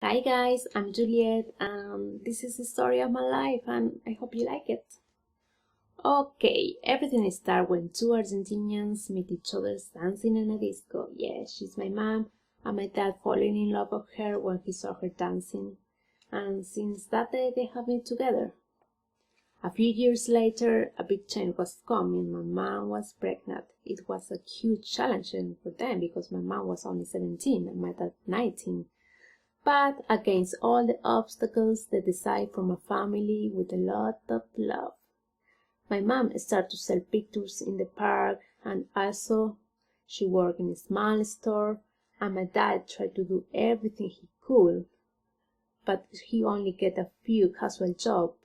Hi guys, I'm Juliette and this is the story of my life and I hope you like it. Okay, everything started when two Argentinians meet each other dancing in a disco. Yeah, she's my mom and my dad falling in love with her when he saw her dancing. And since that day they have been together. A few years later, a big change was coming. My mom was pregnant. It was a huge challenge for them because my mom was only 17 and my dad 19. But against all the obstacles, they decide from a family with a lot of love. My mom started to sell pictures in the park and also she worked in a small store and my dad tried to do everything he could, but he only get a few casual jobs,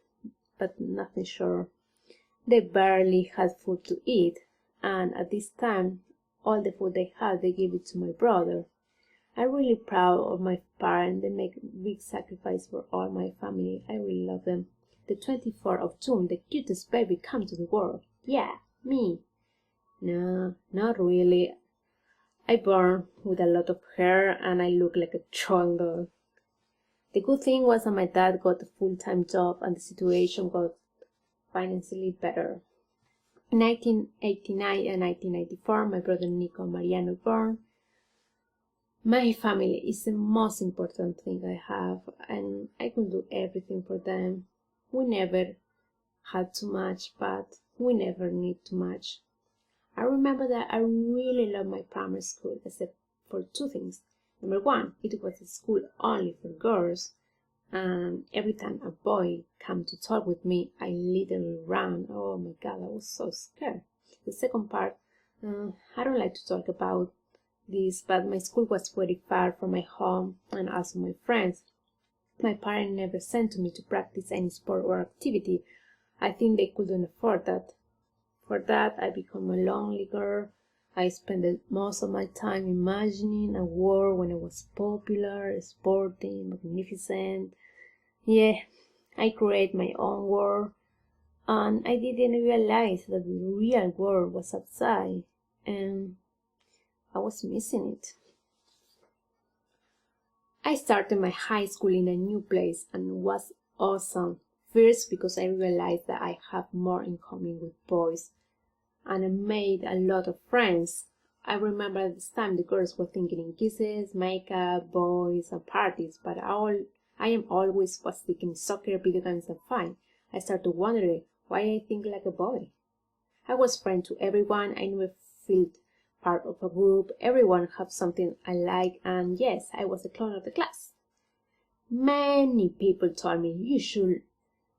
but nothing sure. They barely had food to eat and at this time all the food they had they gave it to my brother. I'm really proud of my parents. They make big sacrifice for all my family. I really love them. The 24th of June, the cutest baby come to the world. Yeah, me. No, not really. I born with a lot of hair and I look like a triangle. The good thing was that my dad got a full-time job and the situation got financially better. In 1989 and 1994, my brother Nico and Mariano born. My family is the most important thing I have, and I could do everything for them. We never had too much, but we never need too much. I remember that I really loved my primary school, except for two things. Number one, it was a school only for girls, and every time a boy came to talk with me, I literally ran. Oh my God, I was so scared. The second part, I don't like to talk about this, but my school was very far from my home and also my friends. My parents never sent me to practice any sport or activity. I think they couldn't afford that. For that, I became a lonely girl. I spent most of my time imagining a world when I was popular, sporting, magnificent. Yeah, I created my own world, and I didn't realize that the real world was outside, and I was missing it. I started my high school in a new place and it was awesome. First, because I realized that I have more in common with boys and I made a lot of friends. I remember at this time the girls were thinking in kisses, makeup, boys, and parties, but I am always was thinking soccer, video games, and fun. I started wondering why I think like a boy. I was friend to everyone. I never felt part of a group. Everyone had something I like, and yes, I was the clown of the class. Many people told me you should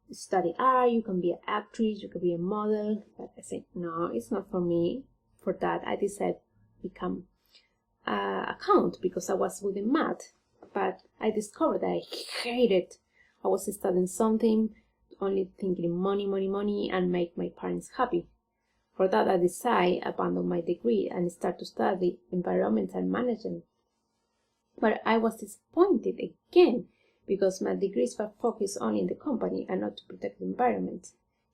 study art, you can be an actress, you can be a model, but I said no, it's not for me. For that, I decided to become account because I was good in math, but I discovered that I hated. I was studying something, only thinking money, money, money, and make my parents happy. For that, I decided to abandon my degree and start to study environmental management. But I was disappointed again because my degrees were focused only in the company and not to protect the environment.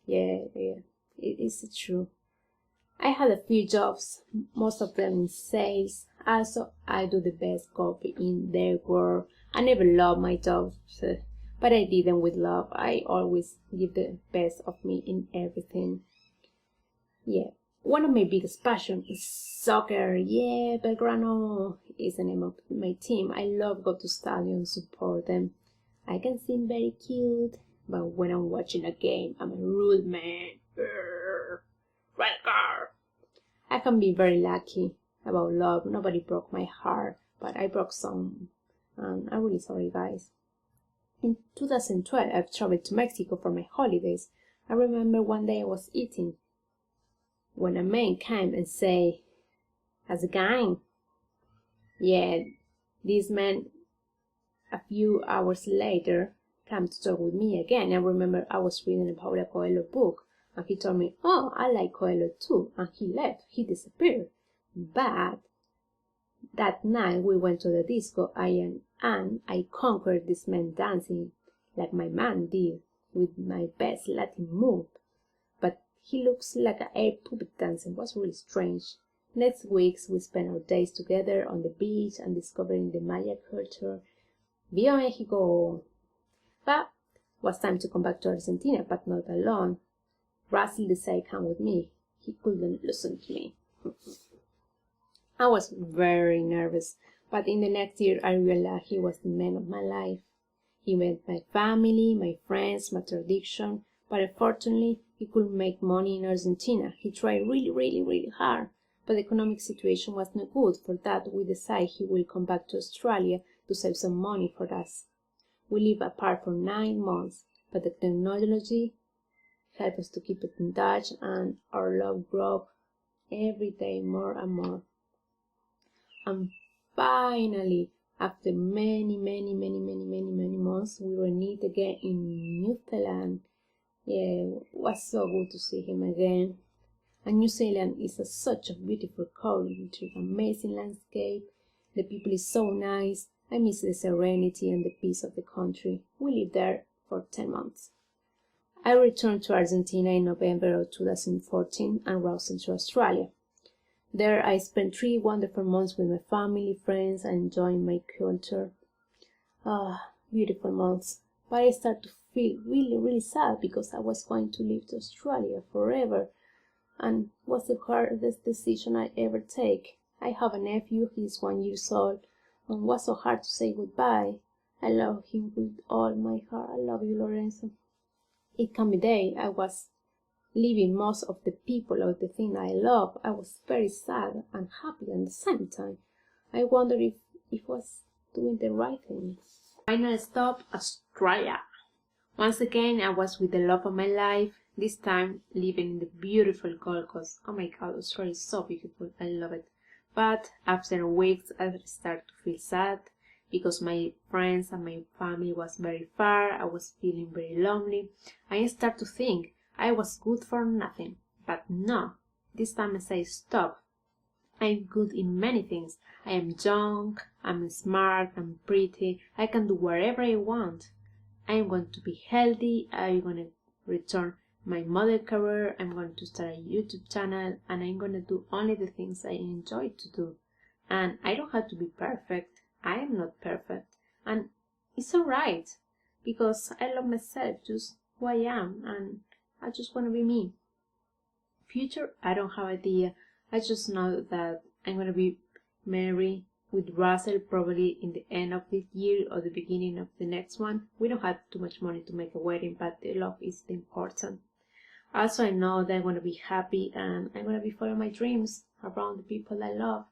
Yeah, it is true. I had a few jobs, most of them in sales. Also, I do the best copy in their world. I never loved my jobs, but I did them with love. I always give the best of me in everything. Yeah, one of my biggest passions is soccer. Yeah, Belgrano is the name of my team. I love go to stadium, support them. I can seem very cute, but when I'm watching a game, I'm a rude man. Red card. I can be very lucky about love. Nobody broke my heart, but I broke some. And I'm really sorry, guys. In 2012, I traveled to Mexico for my holidays. I remember one day I was eating when a man came and say, "How's it going?" Yeah, this man a few hours later came to talk with me again. I remember I was reading a Paulo Coelho book and he told me, "Oh, I like Coelho too," and he left. He disappeared. But that night we went to the disco and I conquered this man dancing like my man did with my best Latin move. But he looks like an air puppet dancer. It was really strange. Next weeks we spent our days together on the beach and discovering the Maya culture. Viva Mexico! But it was time to come back to Argentina, but not alone. Russell decided to come with me. He couldn't listen to me. I was very nervous, but in the next year I realized he was the man of my life. He met my family, my friends, my tradition, but unfortunately he couldn't make money in Argentina. He tried really hard, but the economic situation was not good. For that, we decided he will come back to Australia to save some money for us. We lived apart for 9 months, but the technology helped us to keep it in touch, and our love grew every day more and more. And finally, after many months, we were meet again in New Zealand. Yeah, it was so good to see him again. And New Zealand is such a beautiful country, amazing landscape. The people is so nice. I miss the serenity and the peace of the country. We lived there for 10 months. I returned to Argentina in November of 2014 and rose to Australia. There I spent 3 wonderful months with my family, friends, and enjoying my culture. Beautiful months. But I started to feel really sad because I was going to leave to Australia forever, and was the hardest decision I ever take. I have a nephew, he's 1 year old, and it was so hard to say goodbye. I love him with all my heart. I love you, Lorenzo. It came a day I was leaving most of the people of the thing I love. I was very sad and happy at the same time. I wondered if I was doing the right thing. Final stop, Australia. Once again, I was with the love of my life, this time living in the beautiful Gold Coast. Oh my God, Australia is so beautiful. I love it. But after weeks, I started to feel sad because my friends and my family was very far. I was feeling very lonely. I started to think I was good for nothing. But no, this time I say stop. I'm good in many things. I am young, I'm smart, I'm pretty. I can do whatever I want. I'm going to be healthy. I'm going to return my model career. I'm going to start a YouTube channel, and I'm going to do only the things I enjoy to do. And I don't have to be perfect. I am not perfect. And it's alright, because I love myself just who I am, and I just want to be me. Future, I don't have idea. I just know that I'm going to be married with Russell probably in the end of this year or the beginning of the next one. We don't have too much money to make a wedding, but the love is important. Also, I know that I'm going to be happy, and I'm going to be following my dreams around the people I love.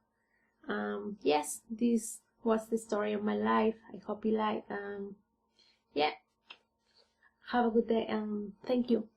Yes, this was the story of my life. I hope you like. Yeah, have a good day, and thank you.